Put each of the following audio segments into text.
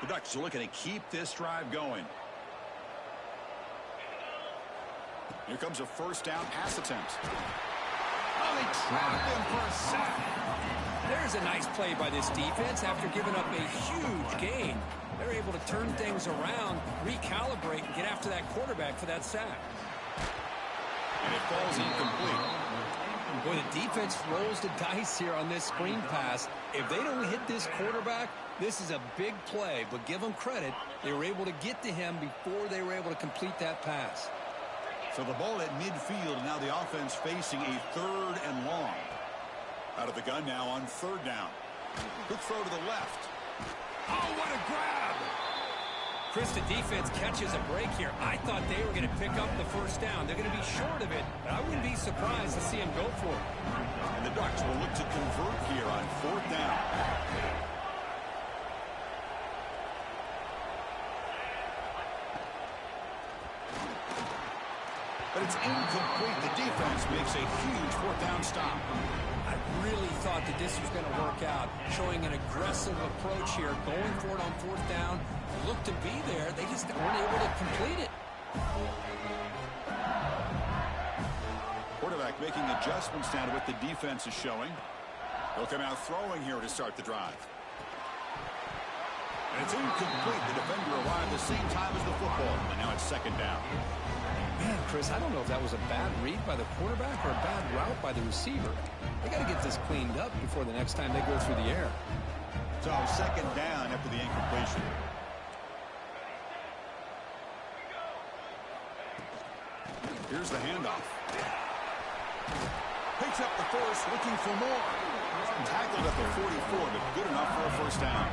Ducks are looking to keep this drive going. Here comes a first down pass attempt. Oh, they trapped him for a sack. There's a nice play by this defense after giving up a huge gain. They're able to turn things around, recalibrate, and get after that quarterback for that sack. And it falls incomplete. Boy, the defense rolls the dice here on this screen pass. If they don't hit this quarterback, this is a big play. But give them credit, they were able to get to him before they were able to complete that pass. So the ball at midfield, and now the offense facing a 3rd and long. Out of the gun now on 3rd down. Quick throw to the left. Oh, what a grab! Chris, the defense catches a break here. I thought they were going to pick up the first down. They're going to be short of it, but I wouldn't be surprised to see them go for it. And the Ducks will look to convert here on 4th down. But it's incomplete. The defense makes a huge 4th down stop. I really thought that this was going to work out, showing an aggressive approach here, going for it on 4th down. Looked to be there. They just weren't able to complete it. Quarterback making adjustments now to what the defense is showing. He'll come out throwing here to start the drive. And it's incomplete. The defender arrived the same time as the football. And now it's 2nd down. Man, Chris, I don't know if that was a bad read by the quarterback or a bad route by the receiver. They got to get this cleaned up before the next time they go through the air. So 2nd down after the incompletion. Here's the handoff. Picks up the first, looking for more. Tackled at the 44, but good enough for a first down.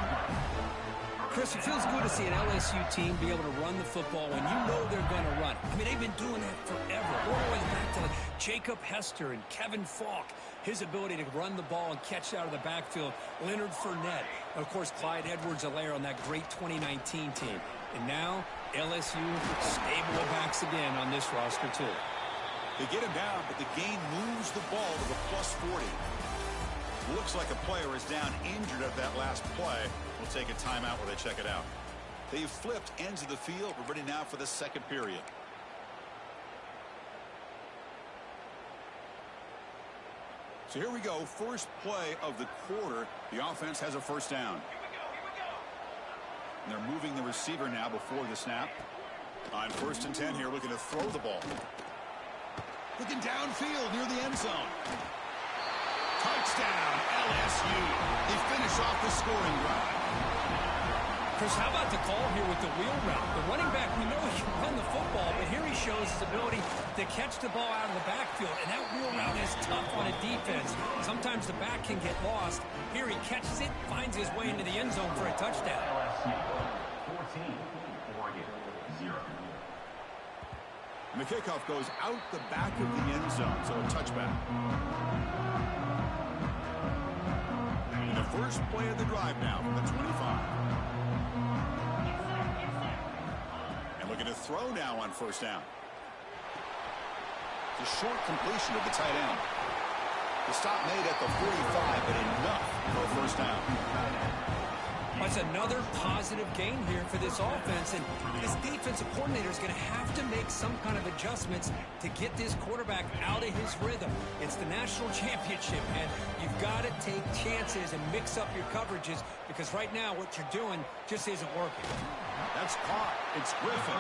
Chris, it feels good to see an LSU team be able to run the football when you know they're going to run. I mean, they've been doing that forever. All the way back to Jacob Hester and Kevin Falk. His ability to run the ball and catch out of the backfield. Leonard Fournette. And, of course, Clyde Edwards-Helaire on that great 2019 team. And now, LSU stable backs again on this roster, too. They get him down, but the game moves the ball to the +40. Looks like a player is down injured at that last play. We'll take a timeout where they check it out. They've flipped ends of the field. We're ready now for the 2nd period. So here we go. First play of the quarter. The offense has a first down. And they're moving the receiver now before the snap. On 1st and 10 here, looking to throw the ball. Looking downfield near the end zone. Touchdown, LSU. They finish off the scoring drive. Chris, how about the call here with the wheel route? The running back, we know he can run the football, but here he shows his ability to catch the ball out of the backfield, and that wheel route is tough on a defense. Sometimes the back can get lost. Here he catches it, finds his way into the end zone for a touchdown. LSU 14, Oregon 0. And the kickoff goes out the back of the end zone, so a touchback. And the first play of the drive now from the 25. And looking to throw now on 1st down. The short completion of the tight end. The stop made at the 45, but enough for a first down. That's another positive gain here for this offense, and this defensive coordinator is going to have to make some kind of adjustments to get this quarterback out of his rhythm. It's the national championship, man. You've got to take chances and mix up your coverages, because right now what you're doing just isn't working. That's caught. It's Griffin.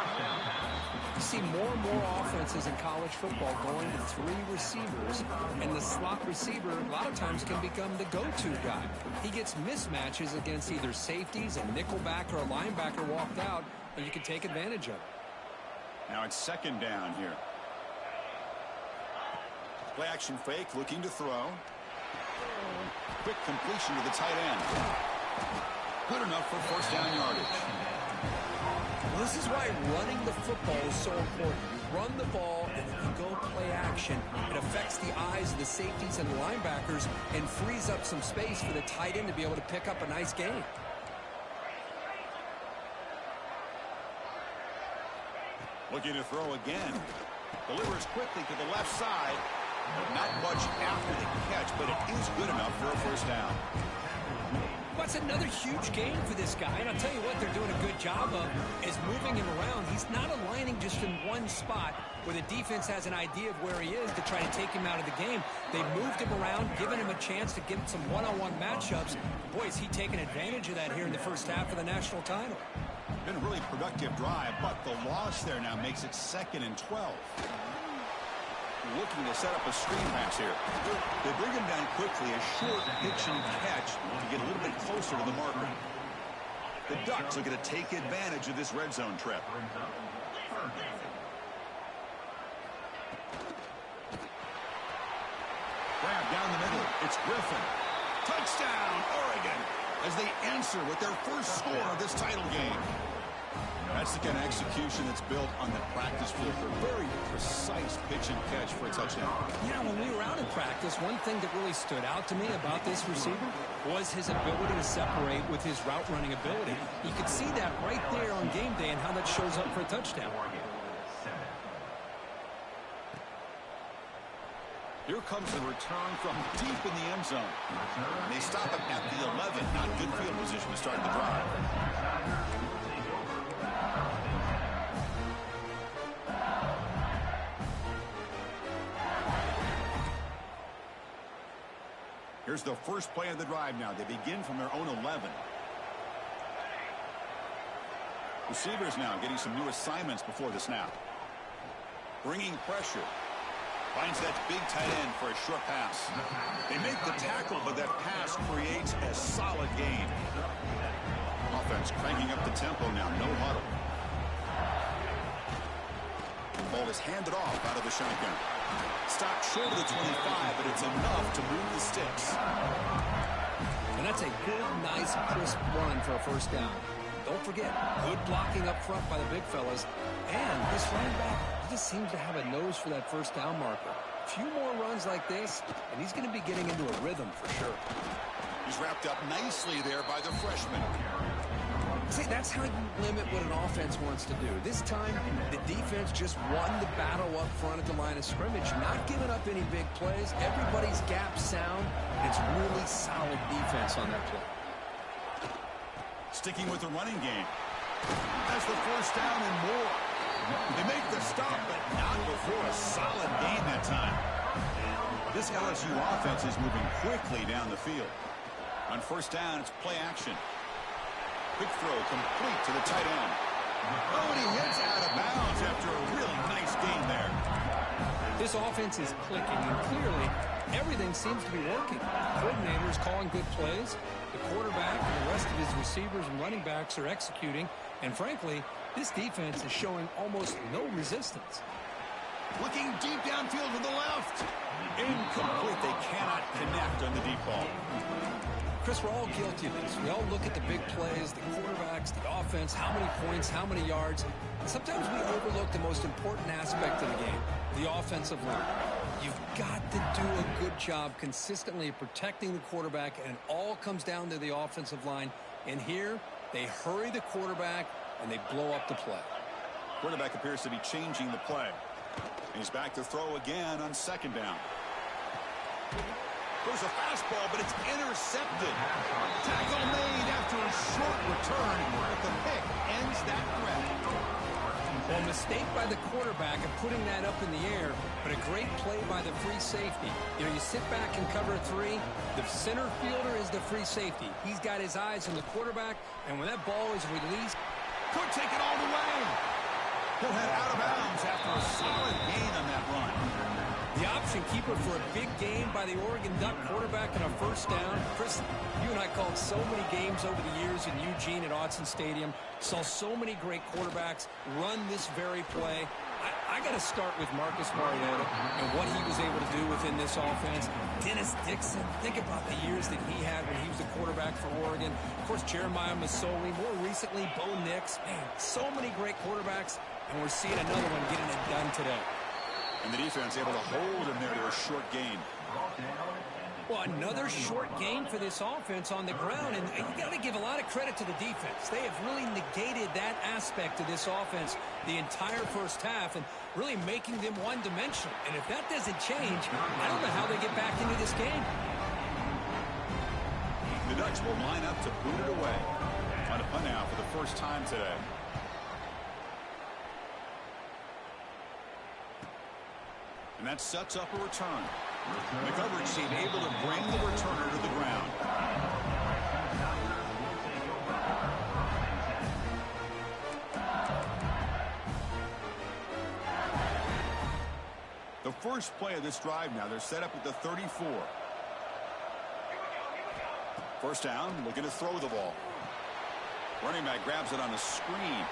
You see more and more offenses in college football going to 3 receivers, and the slot receiver a lot of times can become the go-to guy. He gets mismatches against either safeties, a nickelback, or a linebacker walked out, and you can take advantage of it. Now it's 2nd down here. Play action fake, looking to throw. Quick completion to the tight end. Good enough for first down yardage. Well, this is why running the football is so important. You run the ball, and if you go play action, it affects the eyes of the safeties and the linebackers and frees up some space for the tight end to be able to pick up a nice gain. Looking to throw again. Delivers quickly to the left side. But not much after the catch, but it is good enough for a first down. Well, that's another huge game for this guy. And I'll tell you what they're doing a good job of is moving him around. He's not aligning just in one spot where the defense has an idea of where he is to try to take him out of the game. They've moved him around, given him a chance to get some one-on-one matchups. Boy, is he taking advantage of that here in the first half of the national title. Been a really productive drive, but the loss there now makes it 2nd and 12. Looking to set up a screen pass here. They bring him down quickly, a short pitch and catch to get a little bit closer to the marker. The Ducks looking to take advantage of this red zone trip. Grab down the middle. It's Griffin. Touchdown, Oregon, as they answer with their first score of this title game. That's the kind of execution that's built on the practice field. Very precise pitch and catch for a touchdown. Yeah, when we were out in practice, one thing that really stood out to me about this receiver was his ability to separate with his route running ability. You could see that right there on game day and how that shows up for a touchdown. Here comes the return from deep in the end zone. And they stop him at the 11. Not good field position to start the drive. Here's the first play of the drive now. They begin from their own 11. Receivers now getting some new assignments before the snap. Bringing pressure. Finds that big tight end for a short pass. They make the tackle, but that pass creates a solid gain. Offense cranking up the tempo now. No huddle. The ball is handed off out of the shotgun. Stopped short of the 25, but it's enough to move the sticks. And that's a good, nice, crisp run for a first down. Don't forget, good blocking up front by the big fellas. And this running back, he just seems to have a nose for that first down marker. A few more runs like this, and he's going to be getting into a rhythm for sure. He's wrapped up nicely there by the freshman. See, that's how you limit what an offense wants to do. This time, the defense just won the battle up front at the line of scrimmage, not giving up any big plays. Everybody's gap sound. It's really solid defense on that play. Sticking with the running game. Has the first down and more. They make the stop, but not before a solid gain that time. This LSU offense is moving quickly down the field. On first down, it's play action. Quick throw complete to the tight end. Oh, and he hits out of bounds after a really nice gain there. This offense is clicking, and clearly everything seems to be working. The coordinator is calling good plays. The quarterback and the rest of his receivers and running backs are executing. And frankly, this defense is showing almost no resistance. Looking deep downfield to the left. Incomplete. They cannot connect on the deep ball. Chris, we're all guilty of this. We all look at the big plays, the quarterbacks, the offense, how many points, how many yards. And sometimes we overlook the most important aspect of the game, the offensive line. You've got to do a good job consistently protecting the quarterback, and it all comes down to the offensive line. And here, they hurry the quarterback, and they blow up the play. Quarterback appears to be changing the play. He's back to throw again on second down. There's a fastball, but it's intercepted. Tackle made after a short return, but the pick ends that threat. Well, a mistake by the quarterback of putting that up in the air, but a great play by the free safety. You know, you sit back and cover three. The center fielder is the free safety. He's got his eyes on the quarterback, and when that ball is released, could take it all the way. He'll head out of bounds after a solid gain on that run. The option keeper for a big game by the Oregon Duck quarterback and a first down. Chris, you and I called so many games over the years in Eugene at Autzen Stadium. Saw so many great quarterbacks run this very play. I got to start with Marcus Mariota and what he was able to do within this offense. Dennis Dixon, think about the years that he had when he was the quarterback for Oregon. Of course, Jeremiah Masoli, more recently, Bo Nix. Man, so many great quarterbacks, and we're seeing another one getting it done today. And the defense able to hold him there to a short gain. Well, another short gain for this offense on the ground, and you got to give a lot of credit to the defense. They have really negated that aspect of this offense the entire first half and really making them one-dimensional. And if that doesn't change, I don't know how they get back into this game. The Ducks will line up to boot it away. On a punt now for the first time today. And that sets up a return. The coverage team able to bring the returner to the ground. The first play of this drive now, they're set up at the 34. First down, looking to throw the ball. Running back grabs it on a screen.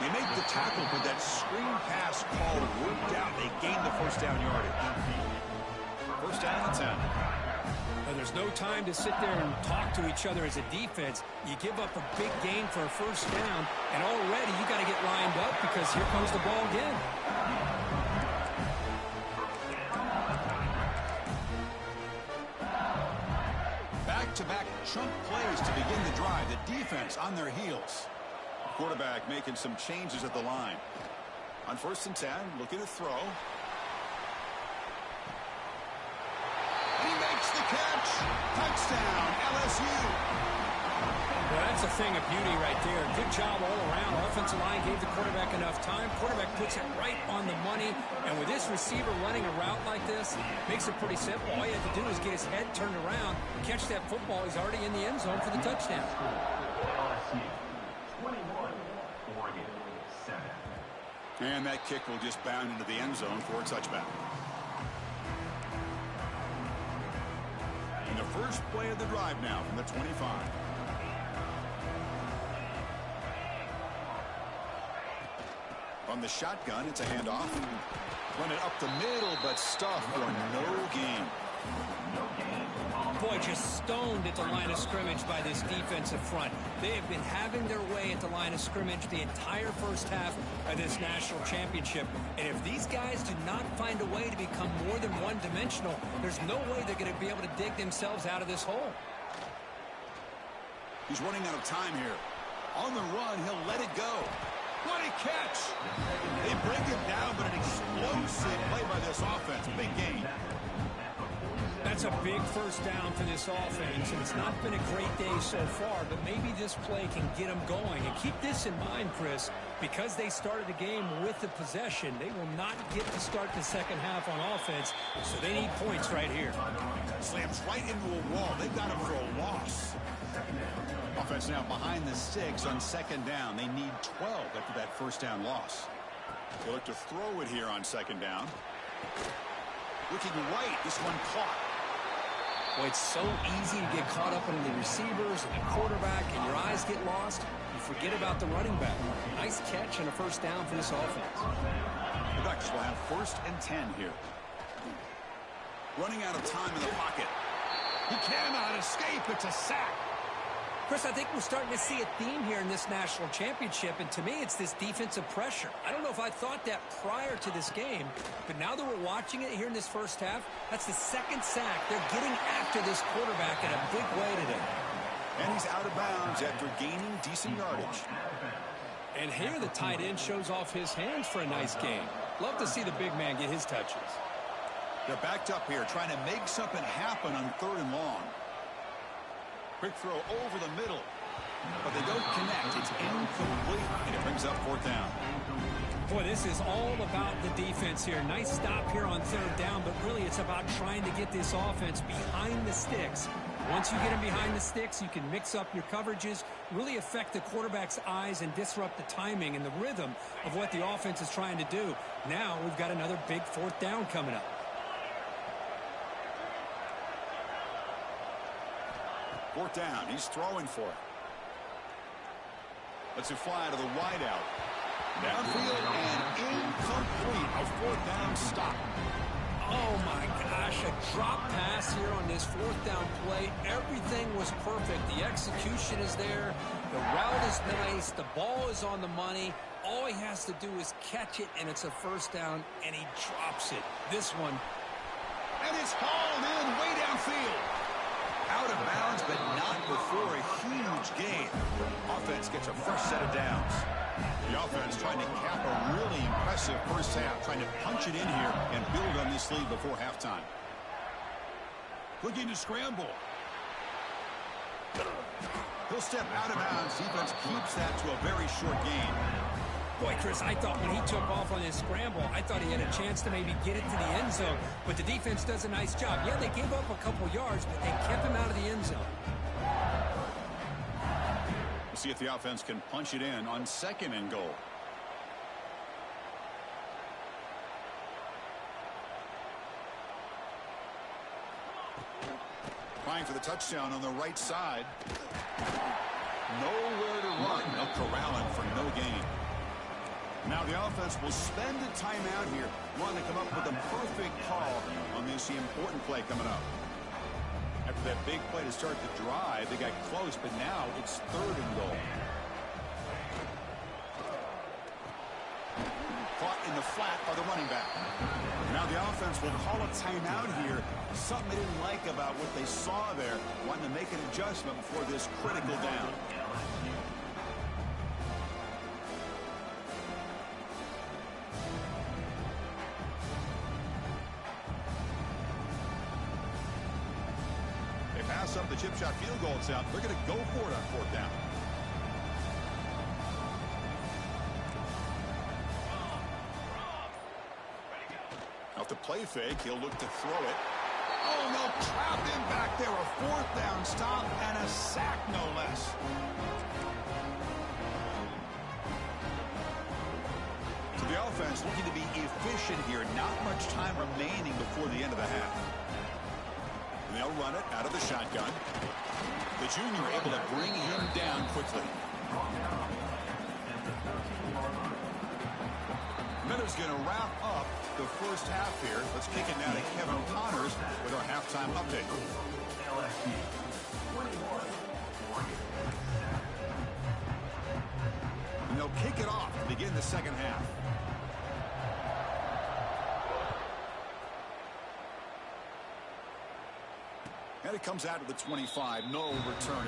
They make the tackle, but that screen pass call worked out. They gained the first down yardage. First down and 10. Now, there's no time to sit there and talk to each other as a defense. You give up a big gain for a first down, and already you got to get lined up because here comes the ball again. Back-to-back chunk plays to begin the drive. The defense on their heels. Quarterback making some changes at the line. On first and 10, looking to throw. And he makes the catch. Touchdown, LSU. Well, that's a thing of beauty right there. Good job all around. Offensive line gave the quarterback enough time. Quarterback puts it right on the money. And with this receiver running a route like this, makes it pretty simple. All you have to do is get his head turned around, catch that football. He's already in the end zone for the touchdown. LSU 21, Oregon 7. And that kick will just bound into the end zone for a touchback. And the first play of the drive now from the 25. On the shotgun, it's a handoff. Run it up the middle, but stuffed for no gain. Boy, just stoned at the line of scrimmage by this defensive front. They have been having their way at the line of scrimmage the entire first half of this national championship. And if these guys do not find a way to become more than one-dimensional, there's no way they're going to be able to dig themselves out of this hole. He's running out of time here. On the run, he'll let it go. What a catch! They bring him down, but an explosive play by this offense. Big gain. That's a big first down for this offense, and it's not been a great day so far, but maybe this play can get them going. And keep this in mind, Chris, because they started the game with the possession, they will not get to start the second half on offense, so they need points right here. Slams right into a wall. They've got him for a loss. Offense now behind the sticks on second down. They need 12 after that first down loss. They look to throw it here on second down. Looking right, this one caught. Boy, it's so easy to get caught up in the receivers and the quarterback, and your eyes get lost. You forget about the running back. Nice catch and a first down for this offense. The Ducks will have first and 10 here. Running out of time in the pocket. He cannot escape. It's a sack. Chris, I think we're starting to see a theme here in this national championship, and to me, it's this defensive pressure. I don't know if I thought that prior to this game, but now that we're watching it here in this first half, that's the second sack. They're getting after this quarterback in a big way today. And he's out of bounds after gaining decent yardage. And here the tight end shows off his hands for a nice game. Love to see the big man get his touches. They're backed up here, trying to make something happen on third and long. Quick throw over the middle, but they don't connect. It's incomplete, and it brings up fourth down. Boy, this is all about the defense here. Nice stop here on third down, but really it's about trying to get this offense behind the sticks. Once you get them behind the sticks, you can mix up your coverages, really affect the quarterback's eyes and disrupt the timing and the rhythm of what the offense is trying to do. Now we've got another big fourth down coming up. Fourth down. He's throwing for it. Let's it fly to the wideout. Downfield and incomplete. A fourth down stop. Oh, my gosh. A drop pass here on this fourth down play. Everything was perfect. The execution is there. The route is nice. The ball is on the money. All he has to do is catch it, and it's a first down, and he drops it. This one. And it's hauled in way downfield. Out of bounds, but not before a huge gain. Offense gets a fresh set of downs. The offense trying to cap a really impressive first half, trying to punch it in here and build on this lead before halftime. Looking to scramble. He'll step out of bounds. Defense keeps that to a very short gain. Boy, Chris, I thought when he took off on his scramble, I thought he had a chance to maybe get it to the end zone. But the defense does a nice job. Yeah, they gave up a couple yards, but they kept him out of the end zone. We'll see if the offense can punch it in on 2nd and goal. Trying for the touchdown on the right side. Nowhere to run. They'll corral him for no gain. Now the offense will spend a timeout here, wanting to come up with the perfect call on this important play coming up. After that big play to start the drive, they got close, but now it's 3rd and goal. Caught in the flat by the running back. Now the offense will call a timeout here. Something they didn't like about what they saw there, wanting to make an adjustment before this critical down. Pass up the chip shot field goal attempt. They're going to go for it on 4th down. Off the play fake, he'll look to throw it. Oh, no, trapped him back there. A 4th down stop and a sack, no less. So the offense looking to be efficient here. Not much time remaining before the end of the half. And they'll run it out of the shotgun. The junior able to bring him down quickly. Miller's going to wrap up the first half here. Let's kick it now to Kevin Connors with our halftime update. And they'll kick it off to begin the second half. And it comes out to the 25. No return.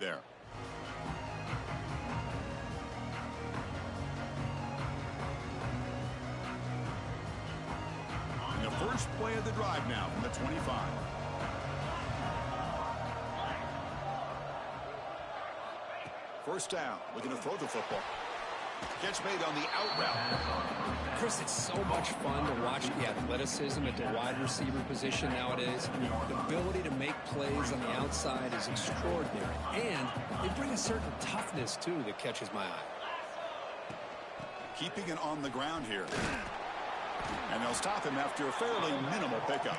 there. And the first play of the drive now from the 25. First down, looking to throw the football. Catch made on the out route. Chris, it's so much fun to watch the athleticism at the wide receiver position nowadays. The ability to make plays on the outside is extraordinary. And they bring a certain toughness, too, that catches my eye. Keeping it on the ground here. And they'll stop him after a fairly minimal pickup.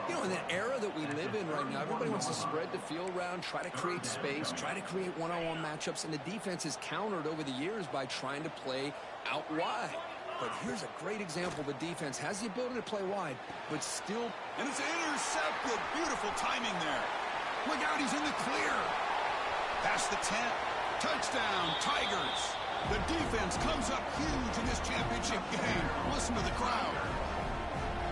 You know, in the era that we live in right now, everybody wants to spread the field around, try to create space, try to create one-on-one matchups, and the defense has countered over the years by trying to play out wide. But here's a great example. The defense has the ability to play wide, but still... And it's intercepted. Beautiful timing there. Look out, he's in the clear. Past the 10. Touchdown, Tigers. The defense comes up huge in this championship game. Listen to the crowd.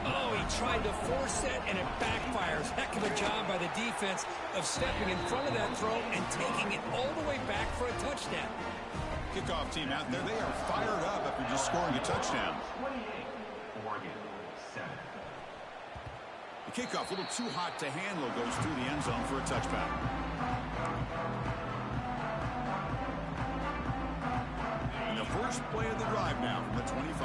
Oh, he tried to force it, and it backfires. Heck of a job by the defense of stepping in front of that throw and taking it all the way back for a touchdown. Kickoff team out there, they are fired up after just scoring a touchdown. 28, Oregon 7. The kickoff, a little too hot to handle, goes through the end zone for a touchback. And the first play of the drive now from the 25.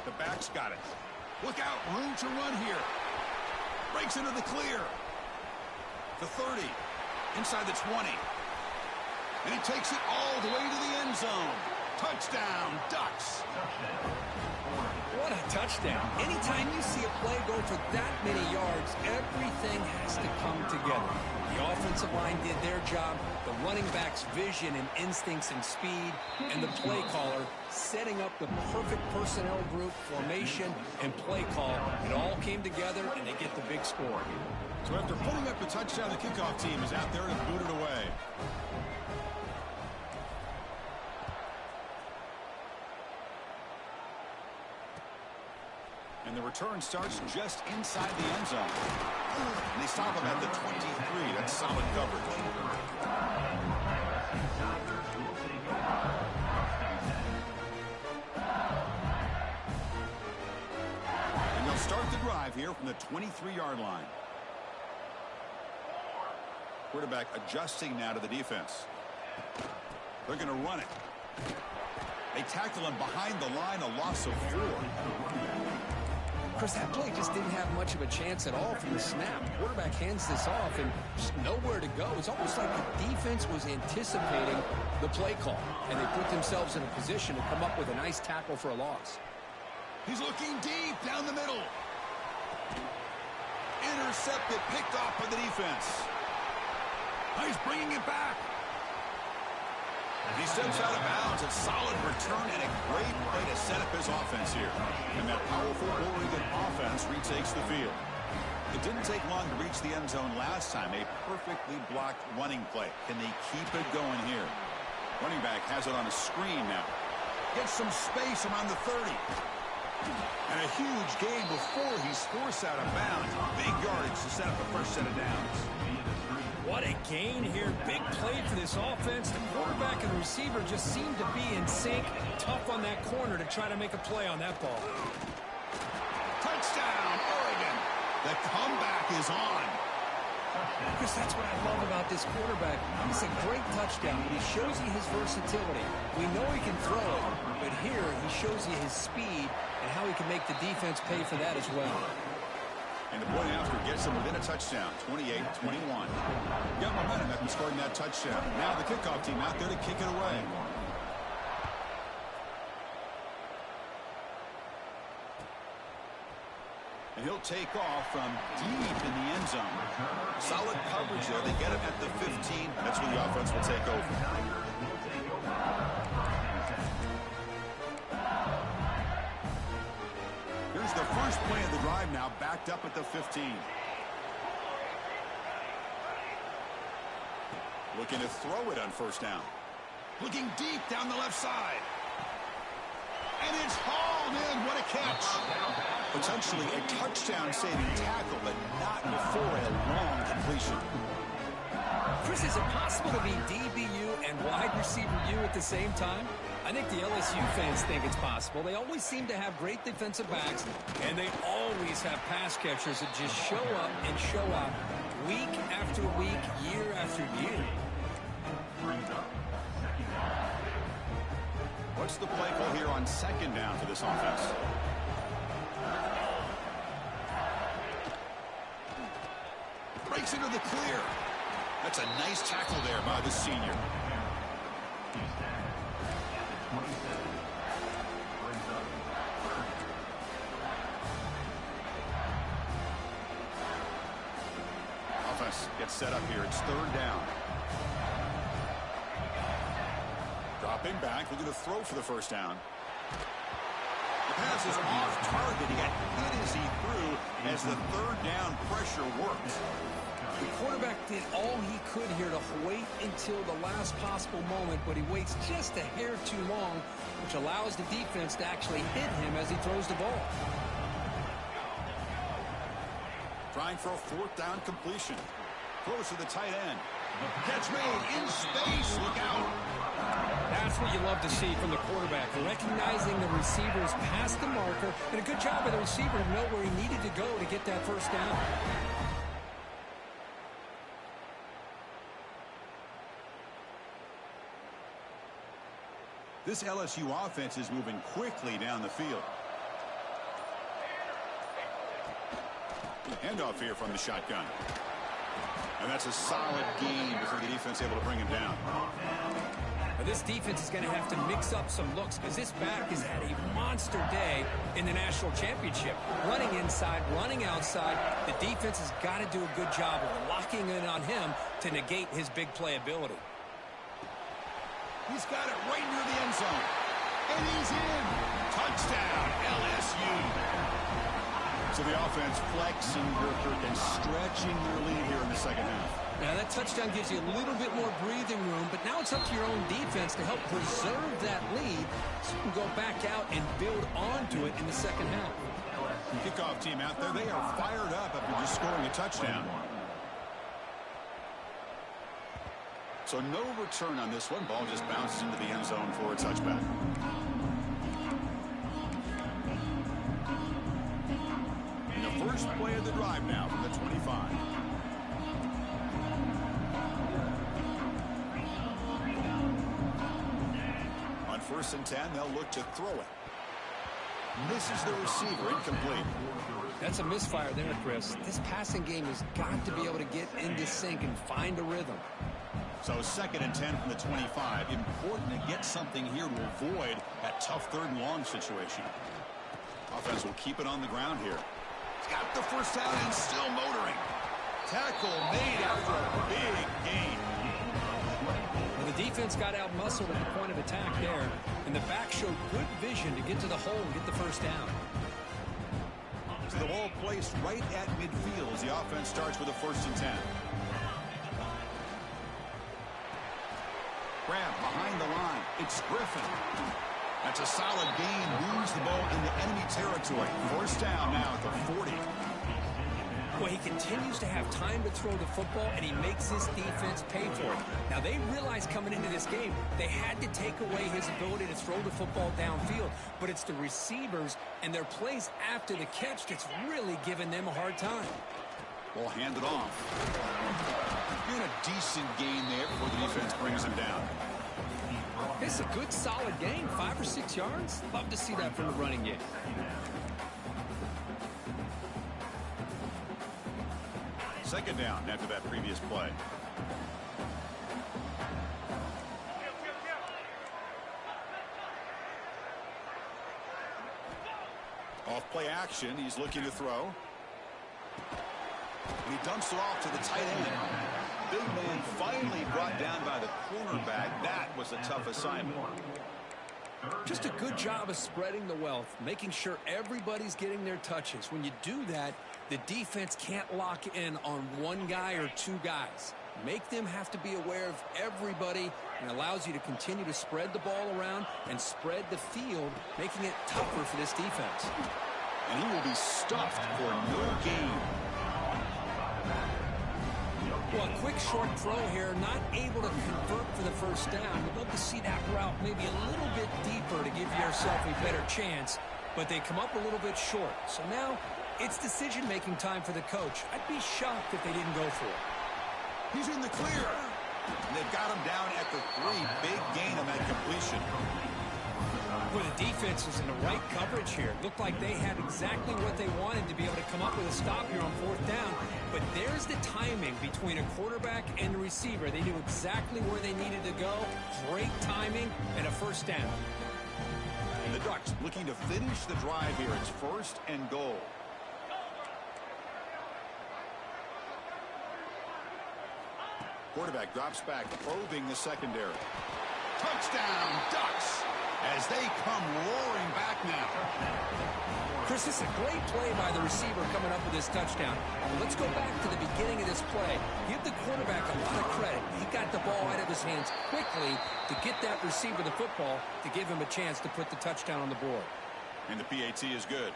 The back's got it. Look out, room to run here. Breaks into the clear. The 30, inside the 20. And he takes it all the way to the end zone. Touchdown, Ducks. What a touchdown. Anytime you see a play go for that many yards, everything has to come together. The offensive line did their job, the running back's vision and instincts and speed, and the play caller setting up the perfect personnel group, formation, and play call. It all came together, and they get the big score. So after putting up a touchdown, the kickoff team is out there to boot it away. And the return starts just inside the end zone. And they stop him at the 23. That's solid coverage. And they'll start the drive here from the 23-yard line. Quarterback adjusting now to the defense. They're going to run it. They tackle him behind the line, a loss of 4. Chris, that play just didn't have much of a chance at all from the snap. The quarterback hands this off and just nowhere to go. It's almost like the defense was anticipating the play call, and they put themselves in a position to come up with a nice tackle for a loss. He's looking deep down the middle. Intercepted, picked off by the defense. He's bringing it back. He steps out of bounds. A solid return and a great way to set up his offense here. And that powerful Oregon offense retakes the field. It didn't take long to reach the end zone last time. A perfectly blocked running play. Can they keep it going here? Running back has it on a screen now. Gets some space around the 30. And a huge gain before he's forced out of bounds. Big yardage to set up a fresh set of downs. What a gain here. Big play for this offense. The quarterback and the receiver just seem to be in sync. Tough on that corner to try to make a play on that ball. Touchdown, Oregon. The comeback is on. Chris, that's what I love about this quarterback. It's a great touchdown, but he shows you his versatility. We know he can throw it, but here he shows you his speed and how he can make the defense pay for that as well. And the point after gets him within a touchdown, 28-21. Got momentum after scoring that touchdown. Now the kickoff team out there to kick it away. And he'll take off from deep in the end zone. Solid coverage there. They get him at the 15. That's where the offense will take over. Here's the first play of the drive now, backed up at the 15. Looking to throw it on first down. Looking deep down the left side. And it's hauled in. What a catch. Potentially a touchdown-saving tackle, but not before a long completion. Chris, is it possible to be DBU and wide receiver U at the same time? I think the LSU fans think it's possible. They always seem to have great defensive backs, and they always have pass catchers that just show up and show out week after week, year after year. What's the play call here on second down for this offense? Breaks into the clear. That's a nice tackle there by the senior. Offense gets set up here. It's third down. Dropping back, looking to throw for the first down. The pass is off target. He got hit as he threw as the third down pressure worked. The quarterback did all he could here to wait until the last possible moment, but he waits just a hair too long, which allows the defense to actually hit him as he throws the ball. Trying for a fourth down completion. Throws to the tight end. Catch made in space. Look out. That's what you love to see from the quarterback, recognizing the receivers past the marker, and a good job by the receiver to know where he needed to go to get that first down. This LSU offense is moving quickly down the field. Handoff here from the shotgun. And that's a solid gain before the defense able to bring him down. Now this defense is going to have to mix up some looks because this back has had a monster day in the national championship. Running inside, running outside. The defense has got to do a good job of locking in on him to negate his big play ability. He's got it right near the end zone. And he's in. Touchdown, LSU. So the offense flexing and stretching their lead here in the second half. Now that touchdown gives you a little bit more breathing room, but now it's up to your own defense to help preserve that lead so you can go back out and build onto it in the second half. Kickoff team out there. They are fired up after just scoring a touchdown. So no return on this one. Ball just bounces into the end zone for a touchback. And the first play of the drive now from the 25. On 1st and 10, they'll look to throw it. Misses the receiver, incomplete. That's a misfire there, Chris. This passing game has got to be able to get into sync and find a rhythm. So 2nd and 10 from the 25. Important to get something here to avoid that tough 3rd and long situation. Offense will keep it on the ground here. He's got the first down and still motoring. Tackle made after a big gain. Well, the defense got out-muscled at the point of attack there, and the back showed good vision to get to the hole and get the first down. So the ball placed right at midfield as the offense starts with a 1st and 10. Grab behind the line. It's Griffin. That's a solid gain. Moves the ball into enemy territory. First down now at the 40. Well, he continues to have time to throw the football, and he makes his defense pay for it. Now, they realized coming into this game they had to take away his ability to throw the football downfield, but it's the receivers and their plays after the catch that's really giving them a hard time. Ball handed off. Doing a decent gain there before the defense brings him down. It's a good, solid gain, 5 or 6 yards. Love to see that from the running game. Second down after that previous play. Off play action. He's looking to throw. And he dumps it off to the tight end. Big man finally brought down by the cornerback. That was a tough assignment. Just a good job of spreading the wealth, making sure everybody's getting their touches. When you do that, the defense can't lock in on one guy or 2 guys. make them have to be aware of everybody, and allows you to continue to spread the ball around and spread the field, making it tougher for this defense. And he will be stuffed for no gain. Well, a quick short throw here, not able to convert for the first down. We'd love to see that route maybe a little bit deeper to give yourself a better chance, but they come up a little bit short. So now it's decision-making time for the coach. I'd be shocked if they didn't go for it. He's in the clear. And they've got him down at the 3. Big gain on that completion. Well, the defense was in the right coverage here. Looked like they had exactly what they wanted to be able to come up with a stop here on 4th down. But there's the timing between a quarterback and the receiver. They knew exactly where they needed to go. Great timing and a first down. And the Ducks looking to finish the drive here. It's 1st and goal. Quarterback drops back, probing the secondary. Touchdown, Ducks, as they come roaring back now. Chris, this is a great play by the receiver coming up with this touchdown. Well, let's go back to the beginning of this play. Give the quarterback a lot of credit. He got the ball out of his hands quickly to get that receiver the football to give him a chance to put the touchdown on the board. And the PAT is good.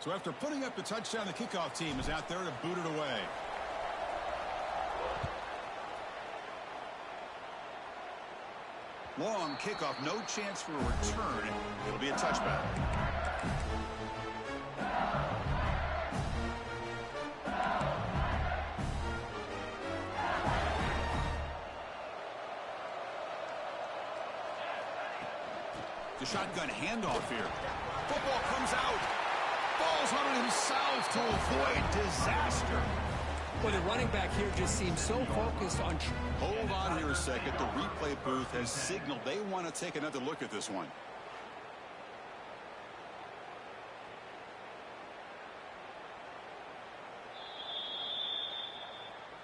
So after putting up the touchdown, the kickoff team is out there to boot it away. Long kickoff, no chance for a return. It'll be a touchback. The shotgun handoff here. Football comes out. Falls on it himself to avoid disaster. Well, the running back here just seems so focused on... Hold on here a second. The replay booth has signaled they want to take another look at this one.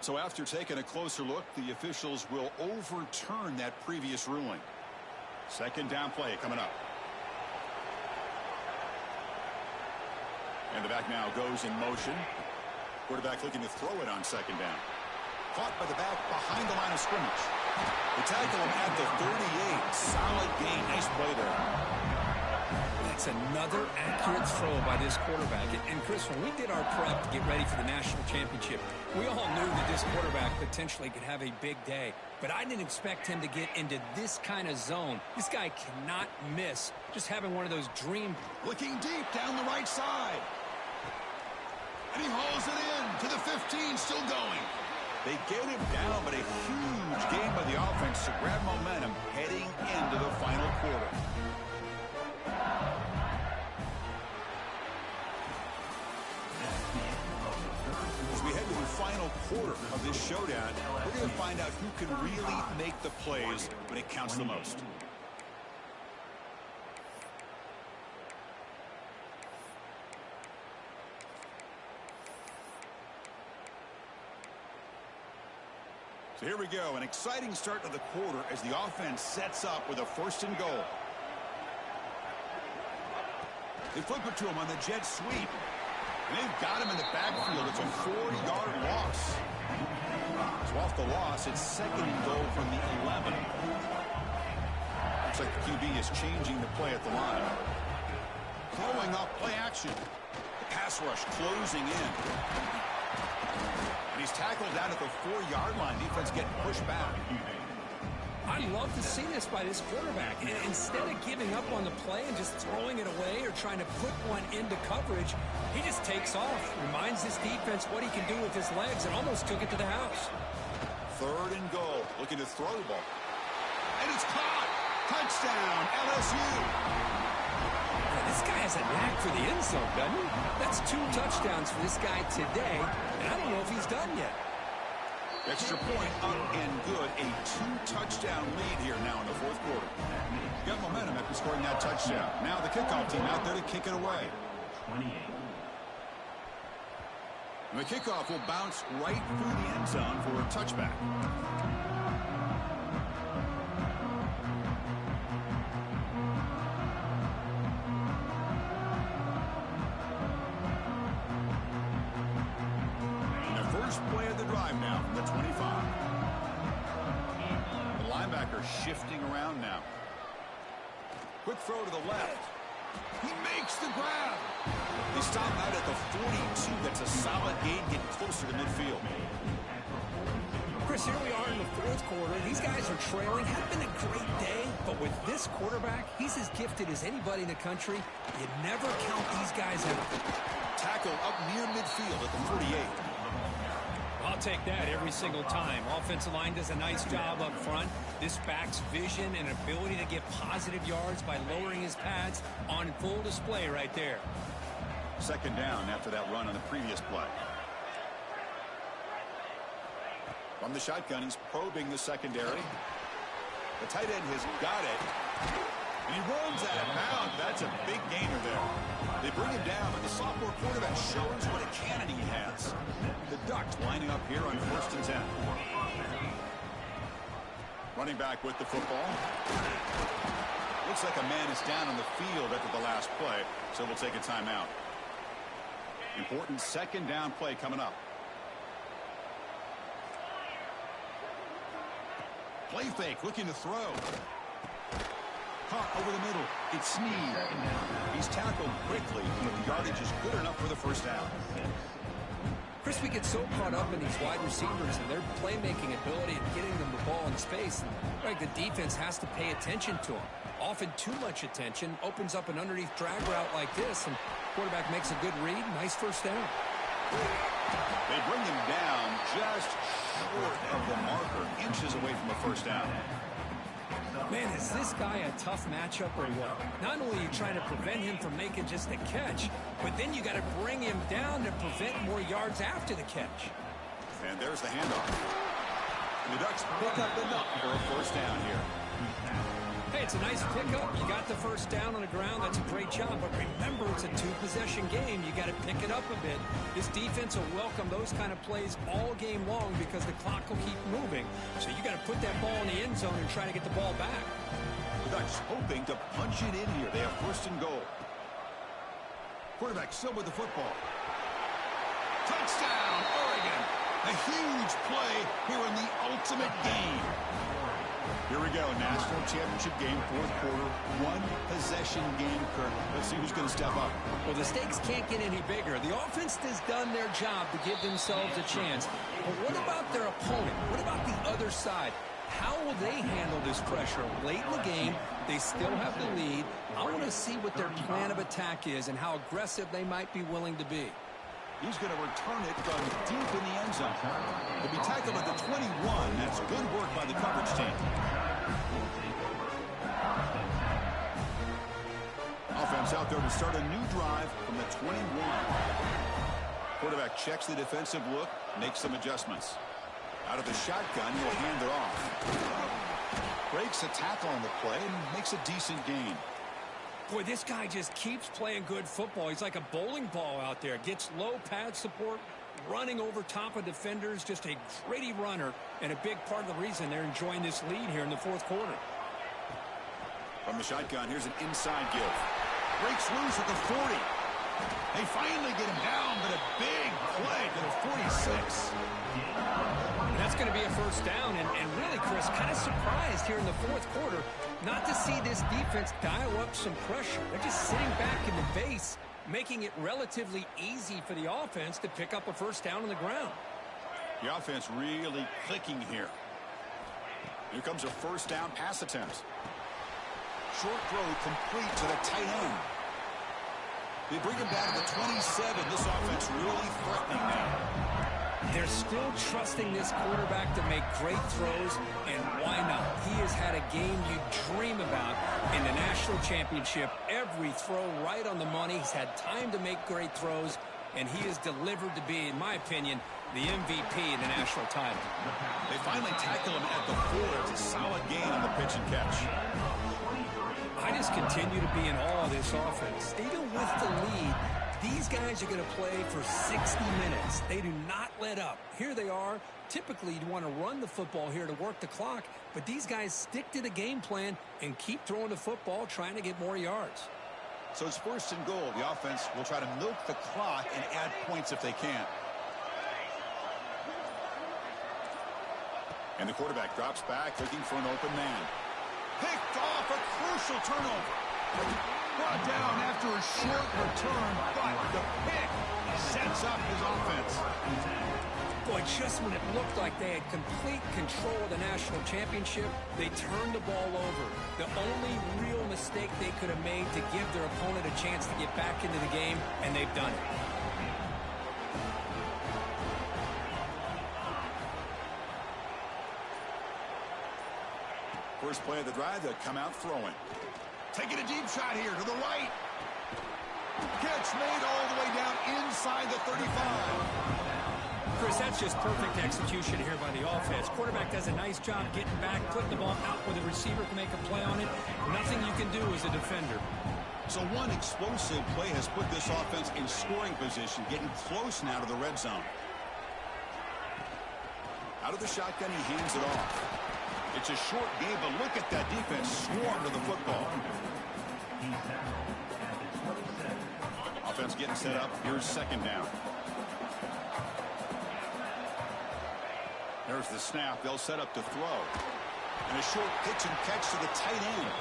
So after taking a closer look, the officials will overturn that previous ruling. 2nd down play coming up. And the back now goes in motion. Quarterback looking to throw it on 2nd down. Caught by the back behind the line of scrimmage. They tackle him at the 38. Solid gain. Nice play there. That's another accurate throw by this quarterback. And Chris, when we did our prep to get ready for the national championship, we all knew that this quarterback potentially could have a big day. But I didn't expect him to get into this kind of zone. This guy cannot miss. Just having one of those dream... Looking deep down the right side. And he hauls it in to the 15, still going. They get him down, but a huge game by the offense to grab momentum heading into the final quarter. As we head to the final quarter of this showdown, we're going to find out who can really make the plays when it counts the most. So here we go, an exciting start to the quarter as the offense sets up with a 1st and goal. They flip it to him on the jet sweep. And they've got him in the backfield. It's a 4-yard loss. So off the loss, it's 2nd and goal from the 11. Looks like the QB is changing the play at the line. Throwing off play action. The pass rush closing in. And he's tackled down at the 4-yard line. Defense getting pushed back. I love to see this by this quarterback. And instead of giving up on the play and just throwing it away or trying to put one into coverage, he just takes off. Reminds this defense what he can do with his legs and almost took it to the house. 3rd and goal. Looking to throw the ball. And it's caught. Touchdown, LSU. This guy has a knack for the end zone, doesn't he? That's 2 touchdowns for this guy today, and I don't know if he's done yet. Extra point up and good. A 2-touchdown lead here now in the 4th quarter. Got momentum after scoring that touchdown. Now the kickoff team out there to kick it away. 28. And the kickoff will bounce right through the end zone for a touchback. First play of the drive now from the 25. The linebacker shifting around now. Quick throw to the left. He makes the grab. They stop out at the 42. That's a solid gain, getting closer to midfield. Chris, here we are in the fourth quarter. These guys are trailing. Had been a great day, but with this quarterback, he's as gifted as anybody in the country. You never count these guys out. Tackle up near midfield at the 48. I'll take that every single time. Offensive line does a nice job up front. This back's vision and ability to get positive yards by lowering his pads on full display right there. Second down after that run on the previous play. From the shotgun, he's probing the secondary. The tight end has got it. And he runs out of bounds. That's a big gainer there. They bring him down, but the sophomore quarterback shows what a cannon he has. The Ducks lining up here on 1st and 10. Running back with the football. Looks like a man is down on the field after the last play, so we'll take a timeout. Important second down play coming up. Play fake, looking to throw. Caught over the middle. It's Snead. He's tackled quickly, but the yardage is good enough for the first down. Chris, we get so caught up in these wide receivers and their playmaking ability and getting them the ball in space. Like the defense has to pay attention to them. Often too much attention opens up an underneath drag route like this, and quarterback makes a good read. Nice first down. They bring him down just short of the marker, inches away from a first down. Man, is this guy a tough matchup or what? Not only are you trying to prevent him from making just a catch, but then you got to bring him down to prevent more yards after the catch. And there's the handoff. And the Ducks pick up enough for a first down here. Hey, it's a nice pickup. You got the first down on the ground. That's a great job. But remember, it's a two-possession game. You got to pick it up a bit. This defense will welcome those kind of plays all game long because the clock will keep moving. So you got to put that ball in the end zone and try to get the ball back. The Ducks hoping to punch it in here. They have 1st and goal. Quarterback still with the football. Touchdown, Oregon. A huge play here in the ultimate game. Here we go, national championship game, 4th quarter, one-possession game, Kirk. Let's see who's going to step up. Well, the stakes can't get any bigger. The offense has done their job to give themselves a chance. But what about their opponent? What about the other side? How will they handle this pressure? Late in the game, they still have the lead. I want to see what their plan of attack is and how aggressive they might be willing to be. He's going to return it from deep in the end zone. He'll be tackled at the 21. That's good work by the coverage team. Offense out there to start a new drive from the 21. Quarterback checks the defensive look, makes some adjustments. Out of the shotgun, he'll hand it off. Breaks a tackle on the play and makes a decent gain. Boy, this guy just keeps playing good football. He's like a bowling ball out there. Gets low pad support, running over top of defenders. Just a gritty runner, and a big part of the reason they're enjoying this lead here in the 4th quarter. From the shotgun, here's an inside give. Breaks loose at the 40. They finally get him down, but a big play to the 46. That's going to be a first down, and really, Chris, kind of surprised here in the 4th quarter not to see this defense dial up some pressure. They're just sitting back in the base, making it relatively easy for the offense to pick up a first down on the ground. The offense really clicking here. Here comes a first down pass attempt. Short throw complete to the tight end. They bring him down to the 27. This offense really threatening now. They're still trusting this quarterback to make great throws, and why not? He has had a game you dream about in the national championship. Every throw right on the money. He's had time to make great throws, and he has delivered to be, in my opinion, the MVP in the national title. They finally tackle him at the 4. It's a solid gain on the pitch and catch. I just continue to be in awe of this offense. Even with the lead, these guys are going to play for 60 minutes. They do not let up. Here they are. Typically, you'd want to run the football here to work the clock, but these guys stick to the game plan and keep throwing the football, trying to get more yards. So it's 1st and goal. The offense will try to milk the clock and add points if they can. And the quarterback drops back, looking for an open man. Picked off, a crucial turnover. Brought down after a short return, but the pick sets up his offense. Boy, just when it looked like they had complete control of the national championship, they turned the ball over. The only real mistake they could have made to give their opponent a chance to get back into the game, and they've done it. First play of the drive, they'll come out throwing. Taking a deep shot here to the right. Catch made all the way down inside the 35. Chris, that's just perfect execution here by the offense. Quarterback does a nice job getting back, putting the ball out where the receiver can make a play on it. Nothing you can do as a defender. So one explosive play has put this offense in scoring position, getting close now to the red zone. Out of the shotgun, he hands it off. It's a short game, but look at that defense swarm to the football. Offense getting set up. Here's second down. There's the snap. They'll set up to throw. And a short pitch and catch to the tight end.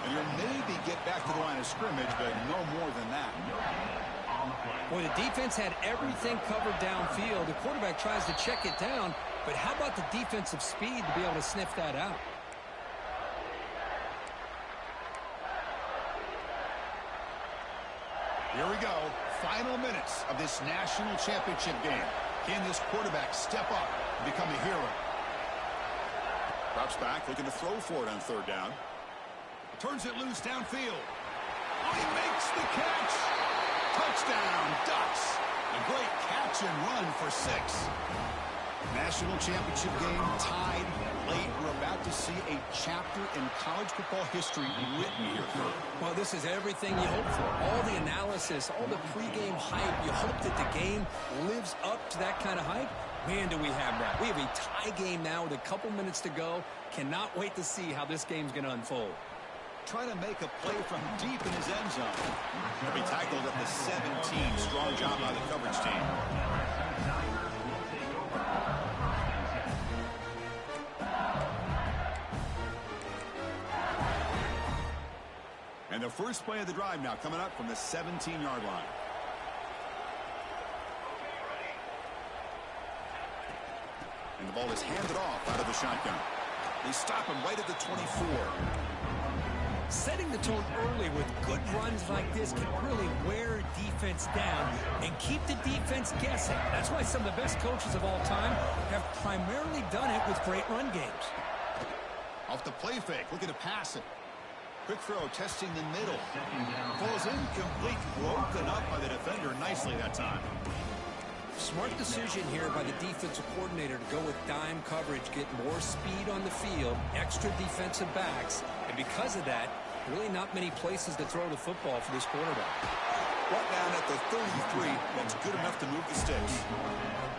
And you'll maybe get back to the line of scrimmage, but no more than that. Boy, the defense had everything covered downfield. The quarterback tries to check it down, but how about the defensive speed to be able to sniff that out? Here we go. Final minutes of this national championship game. Can this quarterback step up and become a hero? Drops back, looking to throw for it on third down. Turns it loose downfield. Oh, he makes the catch. Touchdown, Ducks. A great catch and run for 6. National championship game tied late. We're about to see a chapter in college football history written here. Well, this is everything you hope for. All the analysis, all the pregame hype. You hope that the game lives up to that kind of hype. Man, do we have that. We have a tie game now with a couple minutes to go. Cannot wait to see how this game's going to unfold. Trying to make a play from deep in his end zone. He'll be tackled at the 17. Strong job by the coverage team. And the first play of the drive now coming up from the 17-yard line. And the ball is handed off out of the shotgun. They stop him right at the 24. Setting the tone early with good runs like this can really wear defense down and keep the defense guessing. That's why some of the best coaches of all time have primarily done it with great run games. Off the play fake, looking to pass it. Quick throw, testing the middle. Falls incomplete, broken up by the defender nicely that time. Smart decision here by the defensive coordinator to go with dime coverage, get more speed on the field, extra defensive backs, and because of that, really not many places to throw the football for this quarterback. Brought down at the 33, that's good enough to move the sticks.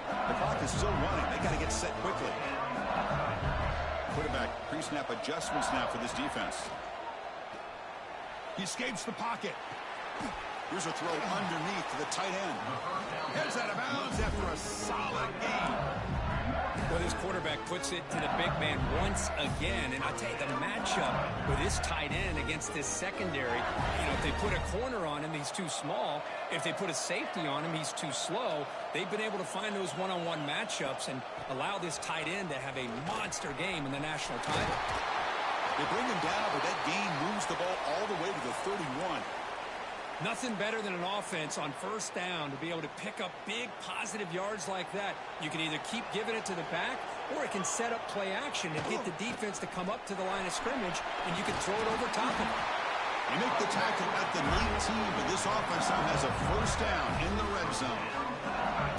The clock is still running. They got to get set quickly. Quarterback pre-snap adjustments now for this defense. He escapes the pocket. Here's a throw underneath to the tight end. Heads out of bounds after a solid game. Well, this quarterback puts it to the big man once again. And I'll tell you, the matchup with this tight end against this secondary, if they put a corner on him, he's too small. If they put a safety on him, he's too slow. They've been able to find those one-on-one matchups and allow this tight end to have a monster game in the national title. They bring him down, but that gain moves the ball all the way to the 31. Nothing better than an offense on first down to be able to pick up big positive yards like that. You can either keep giving it to the back, or it can set up play action and get the defense to come up to the line of scrimmage, and you can throw it over top of them. They make the tackle at the 19, but this offense now has a first down in the red zone.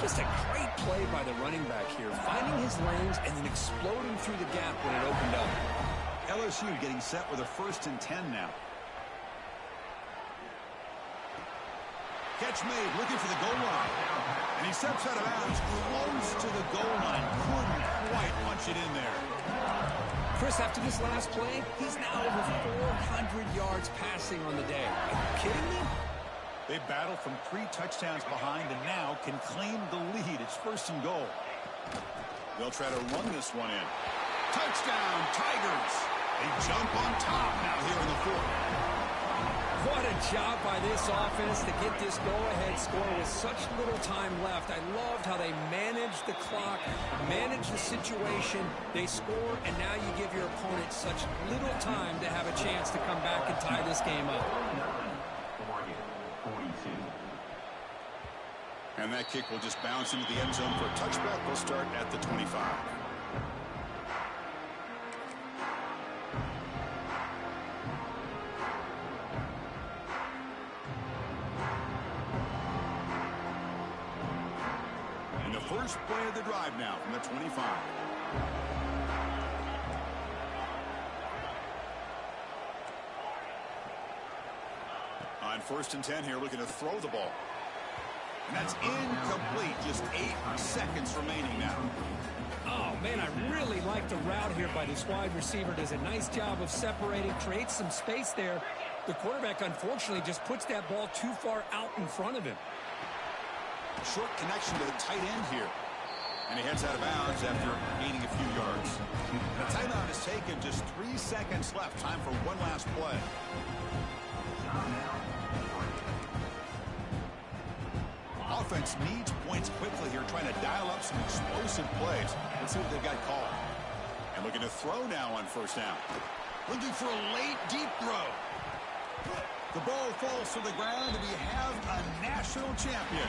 Just a great play by the running back here, finding his lanes and then exploding through the gap when it opened up. LSU getting set with a 1st and 10 now. Catch made, looking for the goal line. And he steps out of bounds, close to the goal line. Couldn't quite punch it in there. Chris, after this last play, he's now over 400 yards passing on the day. Are you kidding me? They battle from 3 touchdowns behind and now can claim the lead. It's 1st and goal. They'll try to run this one in. Touchdown, Tigers. They jump on top now here in the fourth. What a job by this offense to get this go-ahead score with such little time left. I loved how they managed the clock, managed the situation. They score, and now you give your opponent such little time to have a chance to come back and tie this game up. Oregon, 42. And that kick will just bounce into the end zone for a touchback. We'll start at the 25. And the first play of the drive now from the 25. On 1st and 10 here, looking to throw the ball. And that's incomplete. Just 8 seconds remaining now. Oh, man, I really like the route here by this wide receiver. Does a nice job of separating, creates some space there. The quarterback, unfortunately, just puts that ball too far out in front of him. Short connection to the tight end here. And he heads out of bounds after gaining a few yards. The timeout is taken. Just 3 seconds left. Time for one last play. Offense needs points quickly here, trying to dial up some explosive plays. Let's see what they've got called. And looking to throw now on 1st down. Looking for a late, deep throw. The ball falls to the ground, and we have a national champion.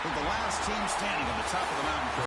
With the last team standing on the top of the mountain.